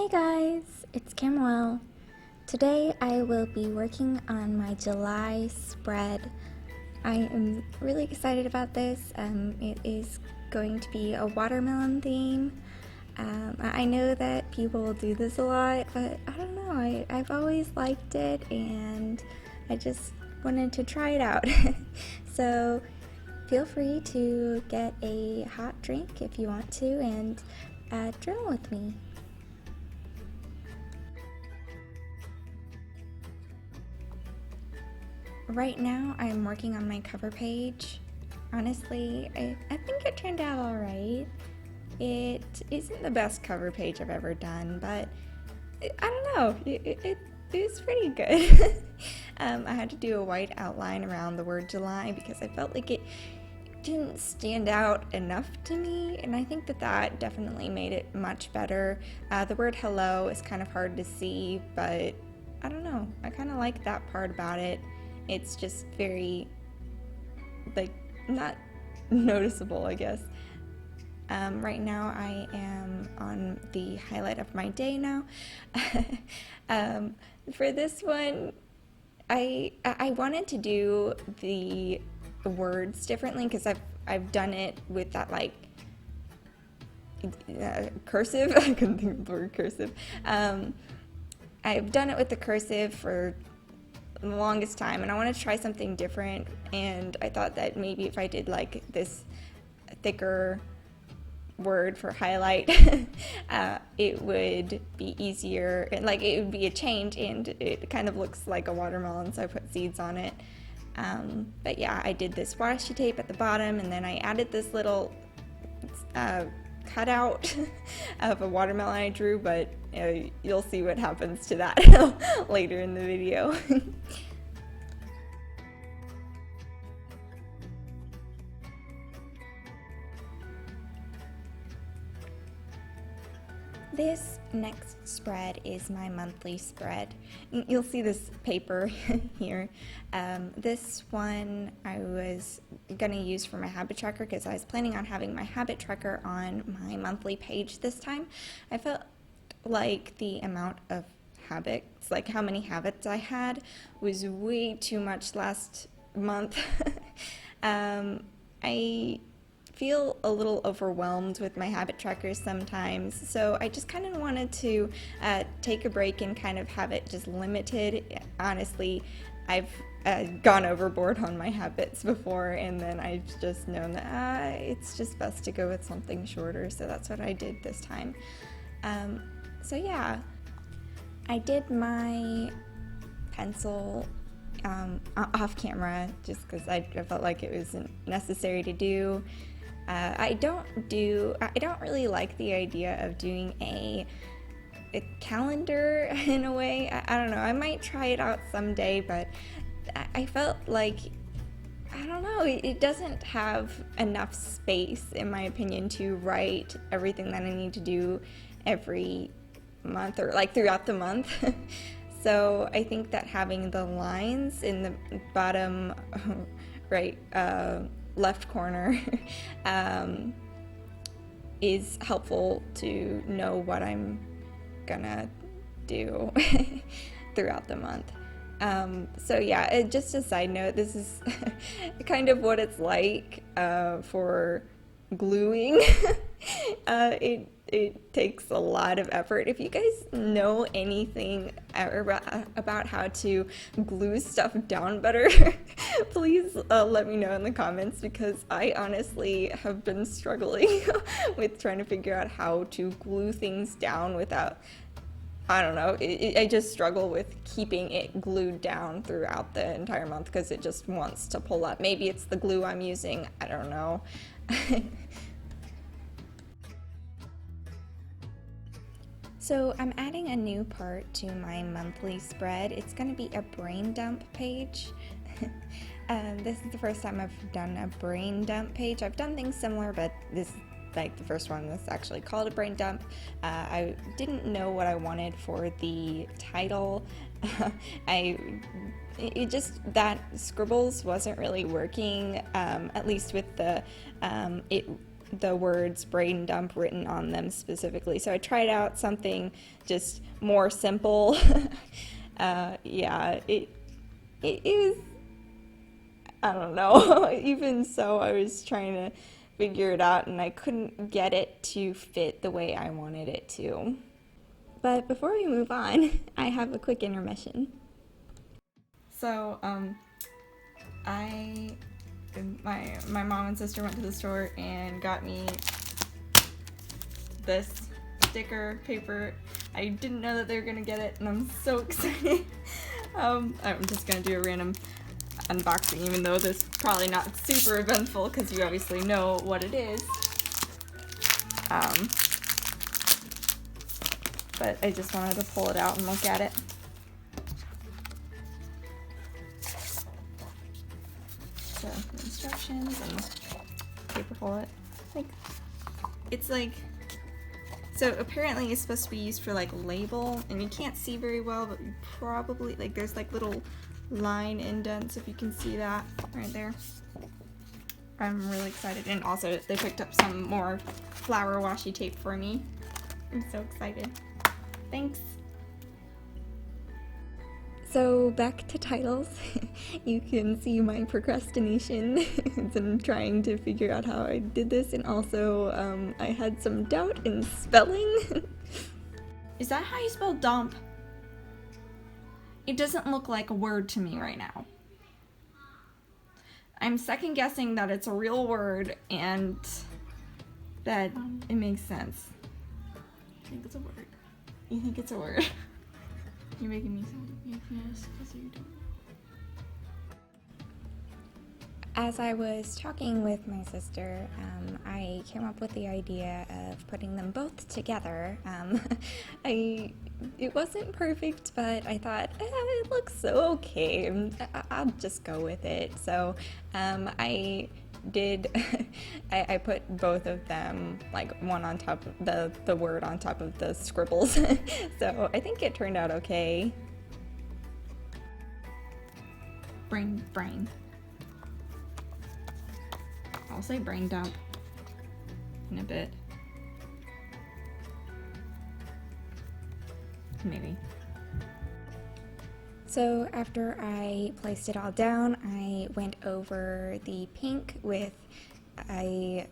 Hey guys, it's Camuel. Today I will be working on my July spread. I am really excited about this. It is going to be a watermelon theme. I know that people will do this a lot, but I don't know. I've always liked it and I just wanted to try it out. So feel free to get a hot drink if you want to and journal with me. Right now, I'm working on my cover page. Honestly, I think it turned out alright. It isn't the best cover page I've ever done, but I don't know, it was pretty good. I had to do a white outline around the word July because I felt like it didn't stand out enough to me, and I think that definitely made it much better. The word hello is kind of hard to see, but I don't know, I kind of like that part about it. It's just very, not noticeable, I guess. Right now I am on the highlight of my day now. For this one, I wanted to do the words differently because I've done it with that cursive. I couldn't think of the word cursive. I've done it with the cursive for the longest time, and I want to try something different, and I thought that maybe if I did like this thicker word for highlight, it would be easier, and like it would be a change, and it kind of looks like a watermelon, so I put seeds on it. But yeah, I did this washi tape at the bottom, and then I added this little cutout of a watermelon I drew, but you'll see what happens to that later in the video. This next spread is my monthly spread. You'll see this paper here. This one I was going to use for my habit tracker because I was planning on having my habit tracker on my monthly page this time. I felt like the amount of habits, like how many habits I had, was way too much last month. I feel a little overwhelmed with my habit trackers sometimes, so I just kind of wanted to take a break and kind of have it just limited. Honestly, I've gone overboard on my habits before, and then I've just known that it's just best to go with something shorter, so that's what I did this time. So yeah, I did my pencil off camera just because I felt like it was necessary to do. I don't really like the idea of doing a calendar in a way. I don't know, I might try it out someday, but I felt like, I don't know, it doesn't have enough space, in my opinion, to write everything that I need to do every month or like throughout the month. So I think that having the lines in the bottom right left corner is helpful to know what I'm gonna do throughout the month. So yeah, just a side note, this is kind of what it's like for gluing. It takes a lot of effort. If you guys know anything about how to glue stuff down better, please let me know in the comments, because I honestly have been struggling with trying to figure out how to glue things down without, I don't know, I just struggle with keeping it glued down throughout the entire month because it just wants to pull up. Maybe it's the glue I'm using, I don't know. So I'm adding a new part to my monthly spread. It's going to be a brain dump page. This is the first time I've done a brain dump page. I've done things similar, but this is like the first one that's actually called a brain dump. I didn't know what I wanted for the title. That scribbles wasn't really working, at least with the it the words brain dump written on them specifically. So I tried out something just more simple. Yeah, it is, I don't know. Even so, I was trying to figure it out and I couldn't get it to fit the way I wanted it to. But before we move on, I have a quick intermission. So, my mom and sister went to the store and got me this sticker paper. I didn't know that they were gonna get it, and I'm so excited. I'm just gonna do a random unboxing, even though this is probably not super eventful because you obviously know what it is. But I just wanted to pull it out and look at it. So, instructions and paper pull it. So apparently it's supposed to be used for like label, and you can't see very well, but you probably, there's little line indents, if you can see that right there. I'm really excited, and also they picked up some more flower washi tape for me. I'm so excited. Thanks. So back to titles. You can see my procrastination in trying to figure out how I did this, and also I had some doubt in spelling. Is that how you spell dump? It doesn't look like a word to me right now. I'm second guessing that it's a real word and that it makes sense. I think it's a word. You think it's a word? You're making me sound yes, because you don't know. As I was talking with my sister, I came up with the idea of putting them both together. It wasn't perfect, but I thought, it looks so okay. I'll just go with it. So I did, I put both of them, one on top of the word on top of the scribbles. So I think it turned out okay. Brain. I'll say brain dump in a bit. Maybe. So after I placed it all down, I went over the pink with a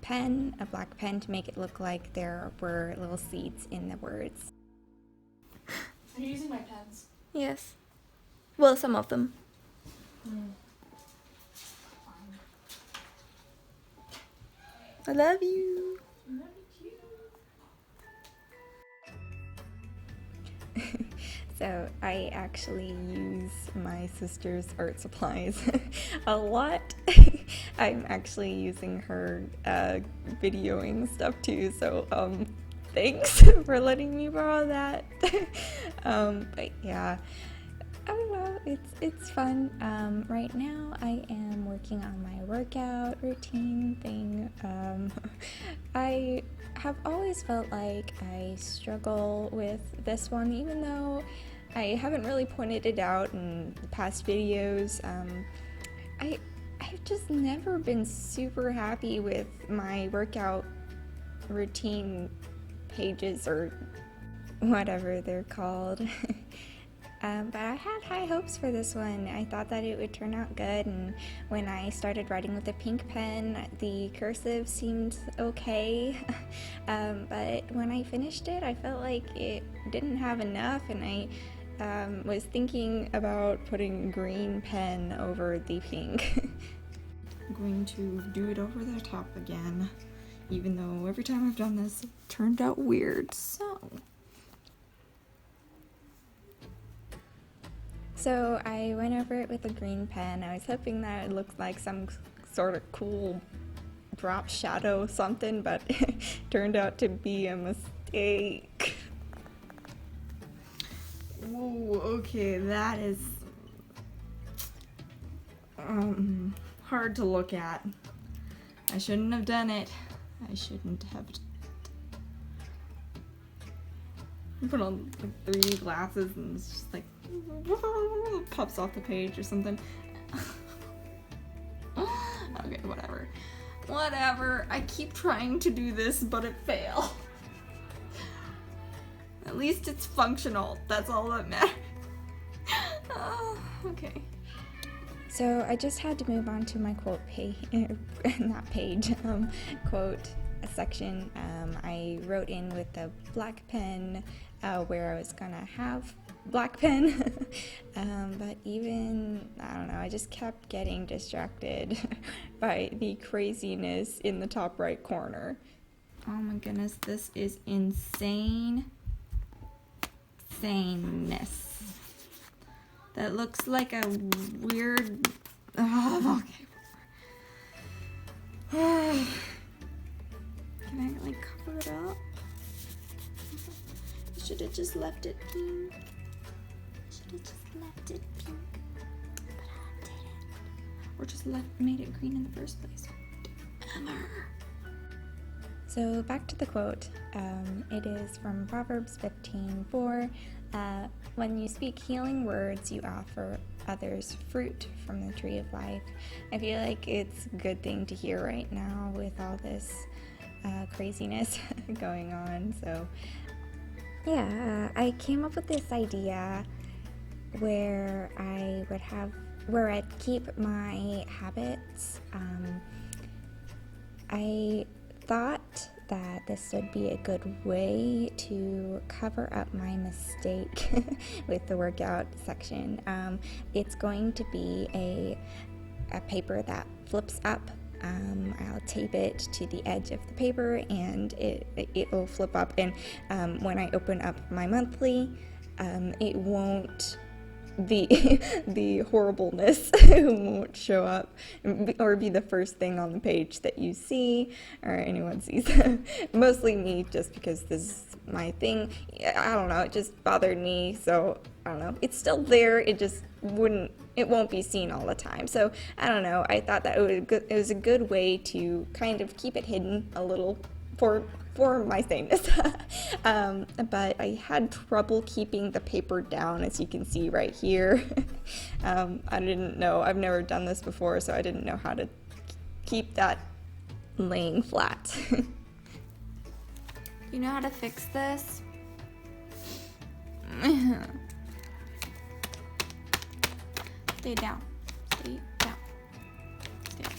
pen, a black pen, to make it look like there were little seeds in the words. Are you using my pens? Yes. Well, some of them. I love you. Love you too. So I actually use my sister's art supplies a lot. I'm actually using her videoing stuff too, so thanks for letting me borrow that. But yeah, I don't know, it's fun. Right now I am working on my workout routine thing. I have always felt like I struggle with this one, even though I haven't really pointed it out in past videos. I've just never been super happy with my workout routine pages, or whatever they're called. But I had high hopes for this one. I thought that it would turn out good, and when I started writing with the pink pen, the cursive seemed okay. But when I finished it, I felt like it didn't have enough, and I was thinking about putting green pen over the pink. I'm going to do it over the top again, even though every time I've done this, it turned out weird. So I went over it with a green pen. I was hoping that it looked like some sort of cool drop shadow something, but it turned out to be a mistake. Whoa, okay, that is hard to look at. I shouldn't have done it. I shouldn't have. I put on like 3D glasses and it's just like pops off the page or something. Okay, whatever. Whatever. I keep trying to do this, but it fails. At least it's functional. That's all that matters. Oh, okay. So I just had to move on to my quote page, not page, quote section. I wrote in with a black pen where I was gonna have black pen, but even, I don't know, I just kept getting distracted by the craziness in the top right corner. Oh my goodness, this is insane. Saneness. That looks like a weird. Oh, okay. Can I like cover it up? I should have just left it pink. But I didn't. Or just made it green in the first place. Ever. So back to the quote. It is from Proverbs 15:4. When you speak healing words, you offer others fruit from the tree of life. I feel like it's a good thing to hear right now with all this craziness going on. So yeah, I came up with this idea where I'd keep my habits. I thought that this would be a good way to cover up my mistake with the workout section. It's going to be a paper that flips up. I'll tape it to the edge of the paper and it will flip up, and when I open up my monthly, it won't, the horribleness won't show up or be the first thing on the page that you see or anyone sees. Mostly me, just because this is my thing. I don't know, it just bothered me, so I don't know. It's still there, it just won't be seen all the time. So I don't know, I thought that it was a good way to kind of keep it hidden a little for my sameness. But I had trouble keeping the paper down, as you can see right here. I didn't know, I've never done this before, so I didn't know how to keep that laying flat. You know how to fix this? Stay down. Stay down. Stay down.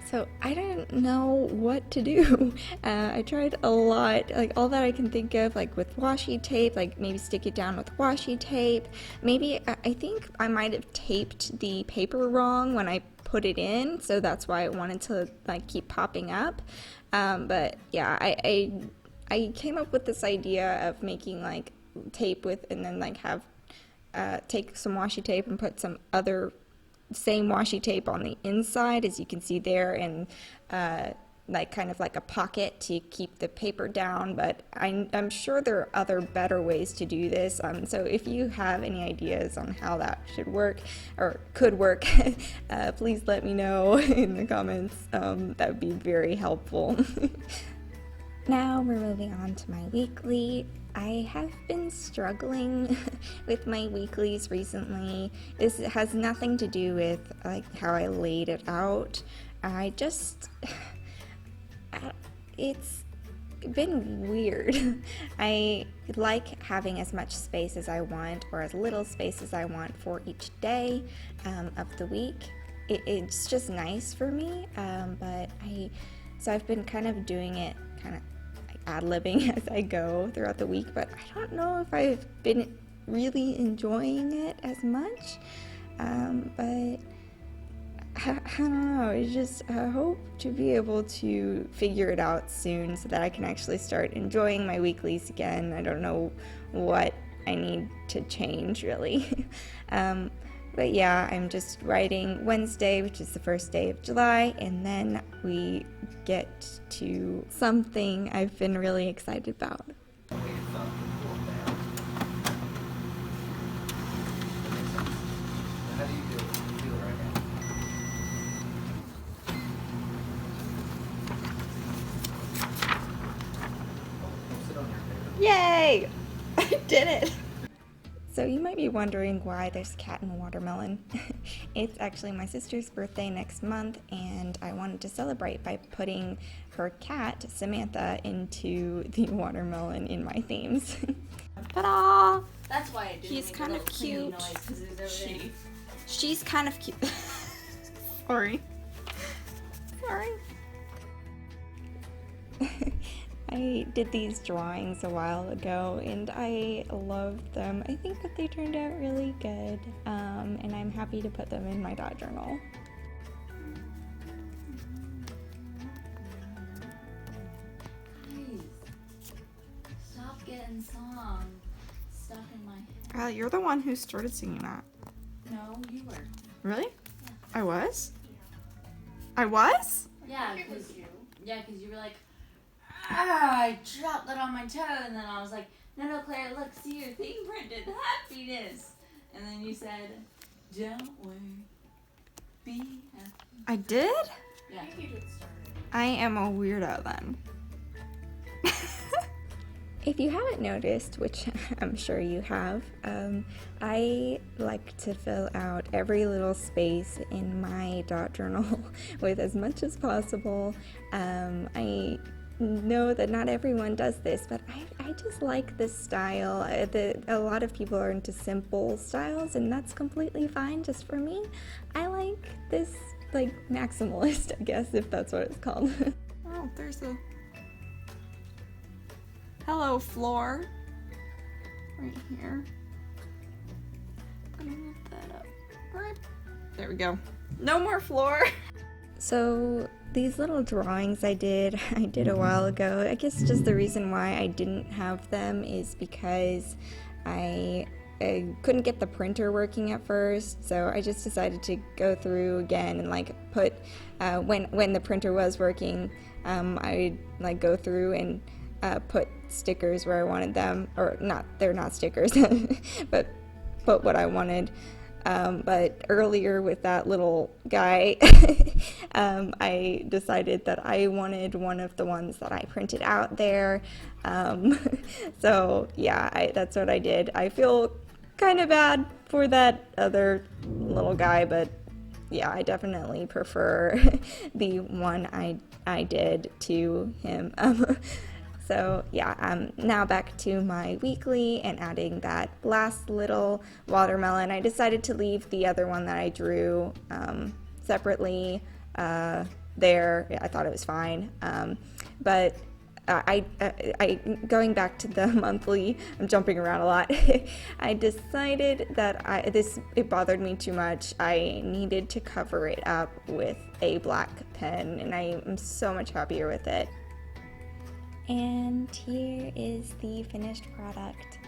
So I didn't know what to do. I tried a lot, like all that I can think of, like with washi tape, like maybe stick it down with washi tape. Maybe, I think I might have taped the paper wrong when I put it in, so that's why I wanted to like keep popping up. But yeah, I came up with this idea of making like tape with, and then like have take some washi tape and put some other same washi tape on the inside, as you can see there, and like kind of like a pocket to keep the paper down. But I'm sure there are other better ways to do this. So if you have any ideas on how that should work or could work, please let me know in the comments. That would be very helpful. Now we're moving on to my weekly. I have been struggling with my weeklies recently. This has nothing to do with like how I laid it out. It's been weird. I like having as much space as I want, or as little space as I want for each day of the week. It's just nice for me, so I've been kind of doing it kind of ad-libbing as I go throughout the week, but I don't know if I've been really enjoying it as much, but I don't know, it's just, I hope to be able to figure it out soon so that I can actually start enjoying my weeklies again. I don't know what I need to change, really. But yeah, I'm just writing Wednesday, which is the first day of July, and then we get to something I've been really excited about. How do you feel right now? Sit on your paper. Yay! I did it! So you might be wondering why there's a cat in a watermelon. It's actually my sister's birthday next month, and I wanted to celebrate by putting her cat, Samantha, into the watermelon in my themes. Ta-da! That's why I did. He's kind of cute. She. She's kind of cute. Sorry. I did these drawings a while ago and I loved them. I think that they turned out really good, and I'm happy to put them in my dot journal. Stop getting songs stuck in my head. You're the one who started singing that. No, you were. Really? I was? I was? Yeah, because you were like, I dropped that on my toe, and then I was like, no, Claire, look, see your thing printed, happiness. And then you said, don't worry, be happy. I did? Yeah. I am a weirdo then. If you haven't noticed, which I'm sure you have, I like to fill out every little space in my dot journal with as much as possible. I know that not everyone does this, but I just like this style. A lot of people are into simple styles, and that's completely fine. Just for me, I like this, like, maximalist, I guess, if that's what it's called. Oh, there's a hello floor right here. I'm gonna lift that up. Right. There we go. No more floor. So these little drawings I did a while ago. I guess just the reason why I didn't have them is because I couldn't get the printer working at first, so I just decided to go through again and like put when the printer was working, I would like go through and put stickers where I wanted them, or not, they're not stickers, but put what I wanted. But earlier with that little guy, I decided that I wanted one of the ones that I printed out there. So yeah, that's what I did. I feel kind of bad for that other little guy, but yeah, I definitely prefer the one I did to him. So yeah, now back to my weekly and adding that last little watermelon. I decided to leave the other one that I drew separately there. I thought it was fine, but I going back to the monthly, I'm jumping around a lot. I decided that it bothered me too much. I needed to cover it up with a black pen, and I am so much happier with it. And here is the finished product.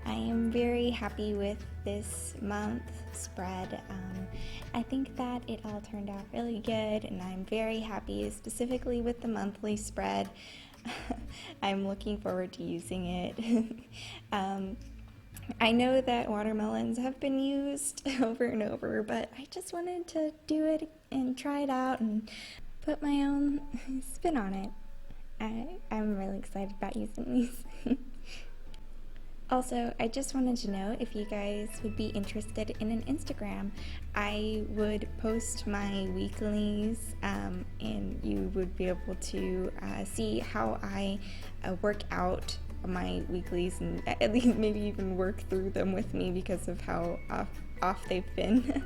I am very happy with this month's spread. I think that it all turned out really good, and I'm very happy specifically with the monthly spread. I'm looking forward to using it. I know that watermelons have been used over and over, but I just wanted to do it and try it out and put my own spin on it. I'm really excited about using these. Also, I just wanted to know if you guys would be interested in an Instagram. I would post my weeklies, and you would be able to see how I work out my weeklies, and at least maybe even work through them with me because of how off they've been.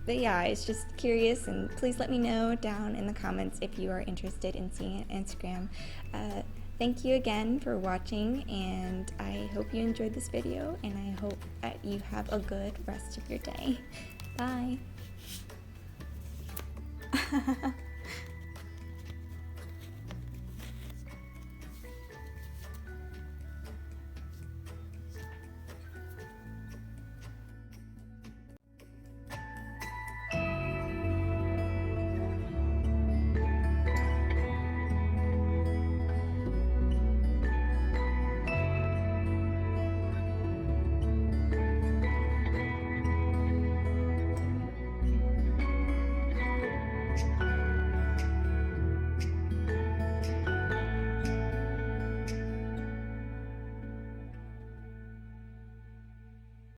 But yeah, I was just curious, and please let me know down in the comments if you are interested in seeing an Instagram. Thank you again for watching, and I hope you enjoyed this video, and I hope that you have a good rest of your day. Bye!